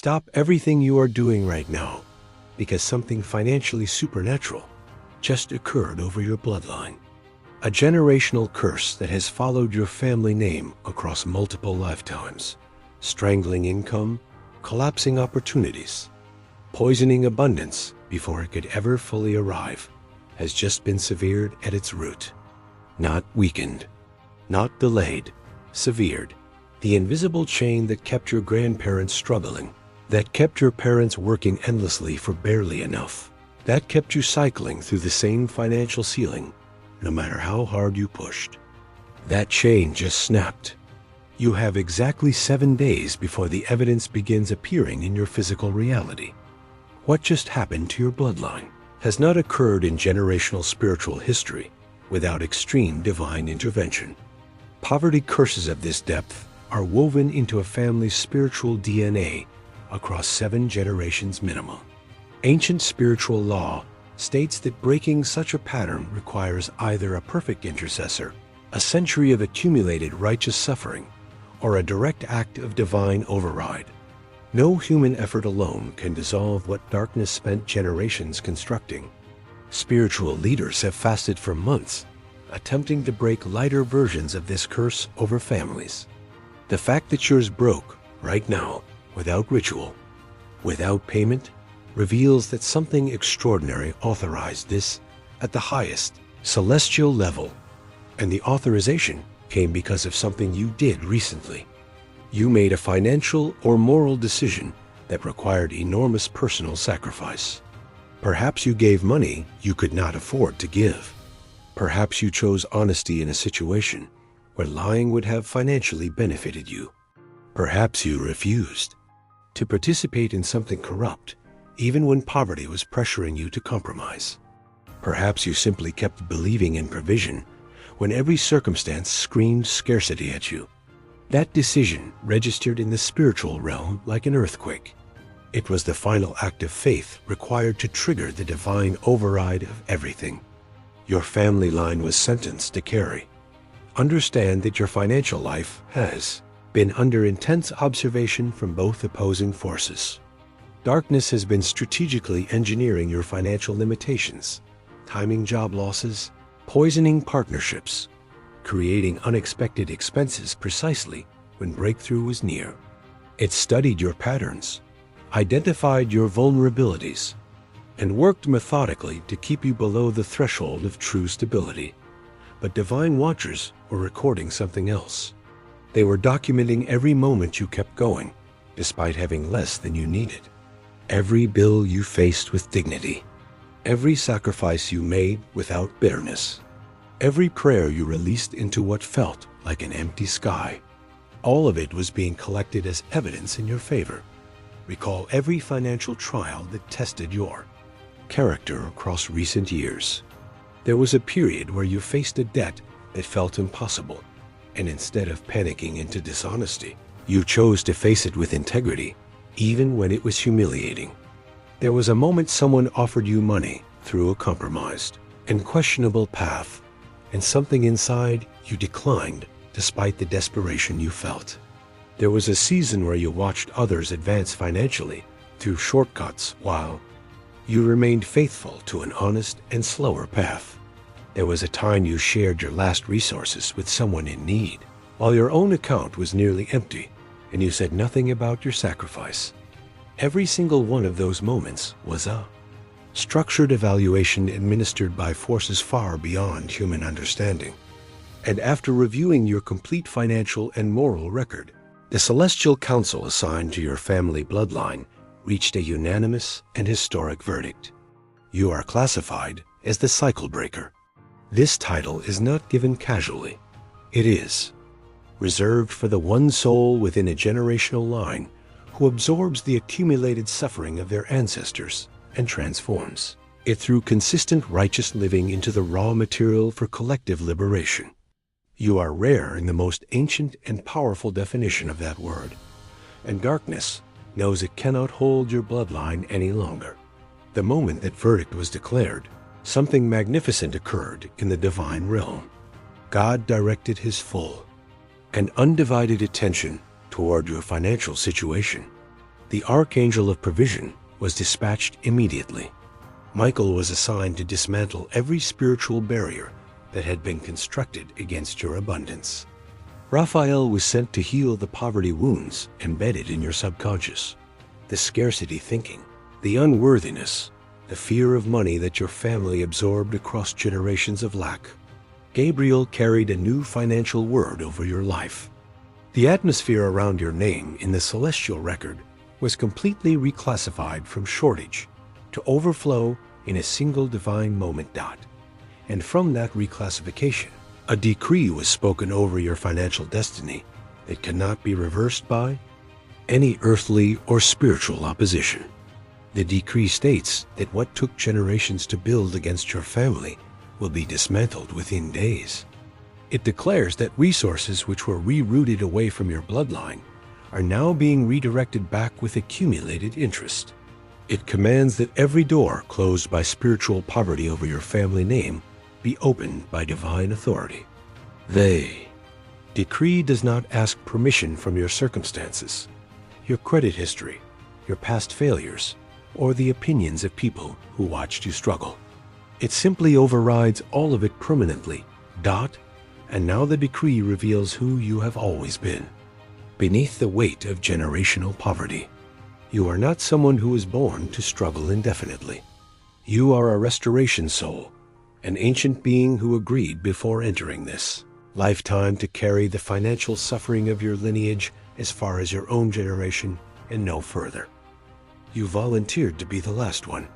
Stop everything you are doing right now, because something financially supernatural just occurred over your bloodline. A generational curse that has followed your family name across multiple lifetimes, strangling income, collapsing opportunities, poisoning abundance before it could ever fully arrive, has just been severed at its root. Not weakened, not delayed, severed. The invisible chain that kept your grandparents struggling, that kept your parents working endlessly for barely enough, that kept you cycling through the same financial ceiling, no matter how hard you pushed. That chain just snapped. You have exactly 7 days before the evidence begins appearing in your physical reality. What just happened to your bloodline has not occurred in generational spiritual history without extreme divine intervention. Poverty curses of this depth are woven into a family's spiritual DNA across 7 generations minimum. Ancient spiritual law states that breaking such a pattern requires either a perfect intercessor, a century of accumulated righteous suffering, or a direct act of divine override. No human effort alone can dissolve what darkness spent generations constructing. Spiritual leaders have fasted for months, attempting to break lighter versions of this curse over families. The fact that yours broke right now, without ritual, without payment, reveals that something extraordinary authorized this at the highest celestial level, and the authorization came because of something you did recently. You made a financial or moral decision that required enormous personal sacrifice. Perhaps you gave money you could not afford to give. Perhaps you chose honesty in a situation where lying would have financially benefited you. Perhaps you refused to participate in something corrupt, even when poverty was pressuring you to compromise. Perhaps you simply kept believing in provision when every circumstance screamed scarcity at you. That decision registered in the spiritual realm like an earthquake. It was the final act of faith required to trigger the divine override of everything. Your family line was sentenced to carry. Understand that your financial life has been under intense observation from both opposing forces. Darkness has been strategically engineering your financial limitations, timing job losses, poisoning partnerships, creating unexpected expenses precisely when breakthrough was near. It studied your patterns, identified your vulnerabilities, and worked methodically to keep you below the threshold of true stability. But divine watchers were recording something else. They were documenting every moment you kept going, despite having less than you needed. Every bill you faced with dignity. Every sacrifice you made without bitterness. Every prayer you released into what felt like an empty sky. All of it was being collected as evidence in your favor. Recall every financial trial that tested your character across recent years. There was a period where you faced a debt that felt impossible, and instead of panicking into dishonesty, you chose to face it with integrity, even when it was humiliating. There was a moment someone offered you money through a compromised and questionable path, and something inside you declined despite the desperation you felt. There was a season where you watched others advance financially through shortcuts while you remained faithful to an honest and slower path. There was a time you shared your last resources with someone in need, while your own account was nearly empty, and you said nothing about your sacrifice. Every single one of those moments was a structured evaluation administered by forces far beyond human understanding. And after reviewing your complete financial and moral record, the celestial council assigned to your family bloodline reached a unanimous and historic verdict. You are classified as the cycle breaker. This title is not given casually. It is reserved for the one soul within a generational line who absorbs the accumulated suffering of their ancestors and transforms it through consistent righteous living into the raw material for collective liberation. You are rare in the most ancient and powerful definition of that word, and darkness knows it cannot hold your bloodline any longer. The moment that verdict was declared, something magnificent occurred in the divine realm. God directed his full and undivided attention toward your financial situation. The archangel of provision was dispatched immediately. Michael was assigned to dismantle every spiritual barrier that had been constructed against your abundance. Raphael was sent to heal the poverty wounds embedded in your subconscious, the scarcity thinking, the unworthiness, the fear of money that your family absorbed across generations of lack. Gabriel carried a new financial word over your life. The atmosphere around your name in the celestial record was completely reclassified from shortage to overflow in a single divine moment. And from that reclassification, a decree was spoken over your financial destiny that cannot be reversed by any earthly or spiritual opposition. The decree states that what took generations to build against your family will be dismantled within days. It declares that resources which were rerouted away from your bloodline are now being redirected back with accumulated interest. It commands that every door closed by spiritual poverty over your family name be opened by divine authority. Decree does not ask permission from your circumstances, your credit history, your past failures, or the opinions of people who watched you struggle. It simply overrides all of it permanently. And now the decree reveals who you have always been. Beneath the weight of generational poverty, you are not someone who was born to struggle indefinitely. You are a restoration soul, an ancient being who agreed before entering this lifetime to carry the financial suffering of your lineage as far as your own generation and no further. You volunteered to be the last one,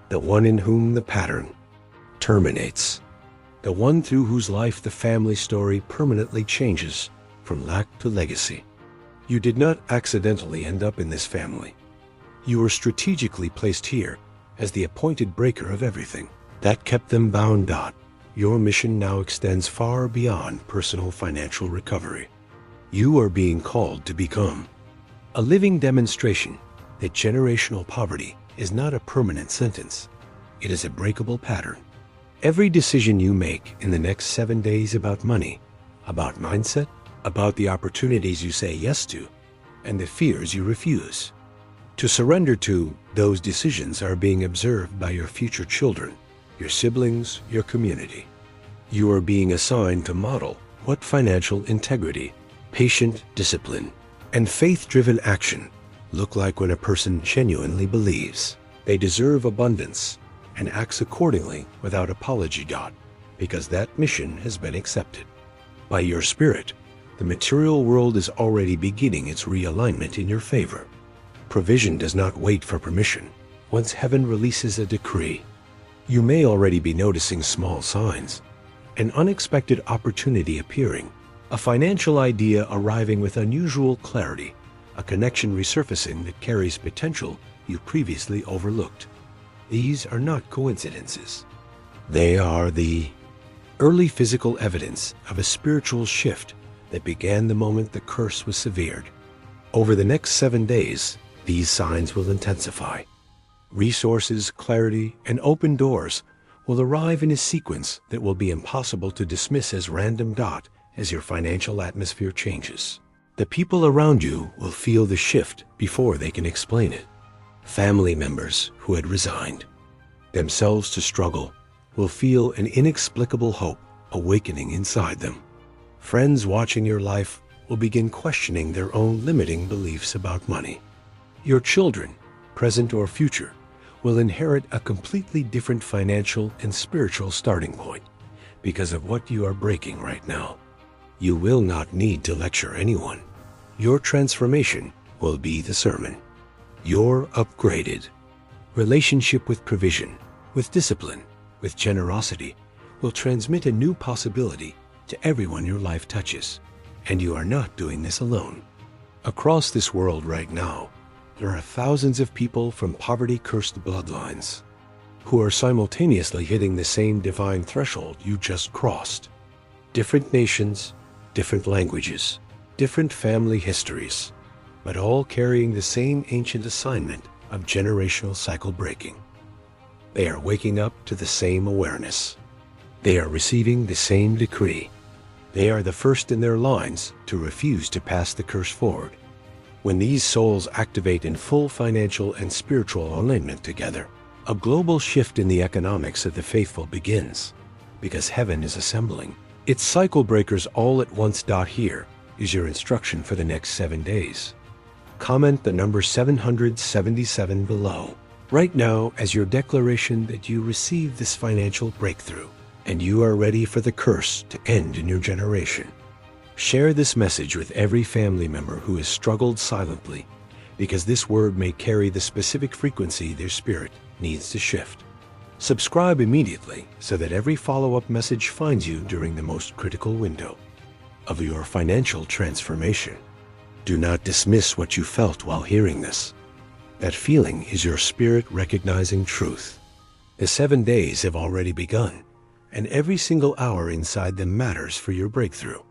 the one in whom the pattern terminates, the one through whose life the family story permanently changes from lack to legacy. You did not accidentally end up in this family. You were strategically placed here as the appointed breaker of everything that kept them bound. Your mission now extends far beyond personal financial recovery. You are being called to become a living demonstration that generational poverty is not a permanent sentence. It is a breakable pattern. Every decision you make in the next 7 days about money, about mindset, about the opportunities you say yes to, and the fears you refuse to surrender to, those decisions are being observed by your future children, your siblings, your community. You are being assigned to model what financial integrity, patient discipline, and faith-driven action look like when a person genuinely believes they deserve abundance and acts accordingly without apology. Because that mission has been accepted. By your spirit, the material world is already beginning its realignment in your favor. Provision does not wait for permission. Once heaven releases a decree, you may already be noticing small signs, an unexpected opportunity appearing, a financial idea arriving with unusual clarity, a connection resurfacing that carries potential you previously overlooked. These are not coincidences. They are the early physical evidence of a spiritual shift that began the moment the curse was severed. Over the next 7 days, these signs will intensify. Resources, clarity, and open doors will arrive in a sequence that will be impossible to dismiss as random. As your financial atmosphere changes, the people around you will feel the shift before they can explain it. Family members who had resigned themselves to struggle will feel an inexplicable hope awakening inside them. Friends watching your life will begin questioning their own limiting beliefs about money. Your children, present or future, will inherit a completely different financial and spiritual starting point because of what you are breaking right now. You will not need to lecture anyone. Your transformation will be the sermon. Your upgraded relationship with provision, with discipline, with generosity will transmit a new possibility to everyone your life touches. And you are not doing this alone. Across this world right now, there are thousands of people from poverty-cursed bloodlines who are simultaneously hitting the same divine threshold you just crossed. Different nations, different languages, different family histories, but all carrying the same ancient assignment of generational cycle breaking. They are waking up to the same awareness. They are receiving the same decree. They are the first in their lines to refuse to pass the curse forward. When these souls activate in full financial and spiritual alignment together, a global shift in the economics of the faithful begins, because heaven is assembling its cycle breakers all at once. Here is your instruction for the next 7 days. Comment the number 777 below right now as your declaration that you received this financial breakthrough and you are ready for the curse to end in your generation. Share this message with every family member who has struggled silently, because this word may carry the specific frequency their spirit needs to shift. Subscribe immediately so that every follow-up message finds you during the most critical window of your financial transformation. Do not dismiss what you felt while hearing this. That feeling is your spirit recognizing truth. The 7 days have already begun, and every single hour inside them matters for your breakthrough.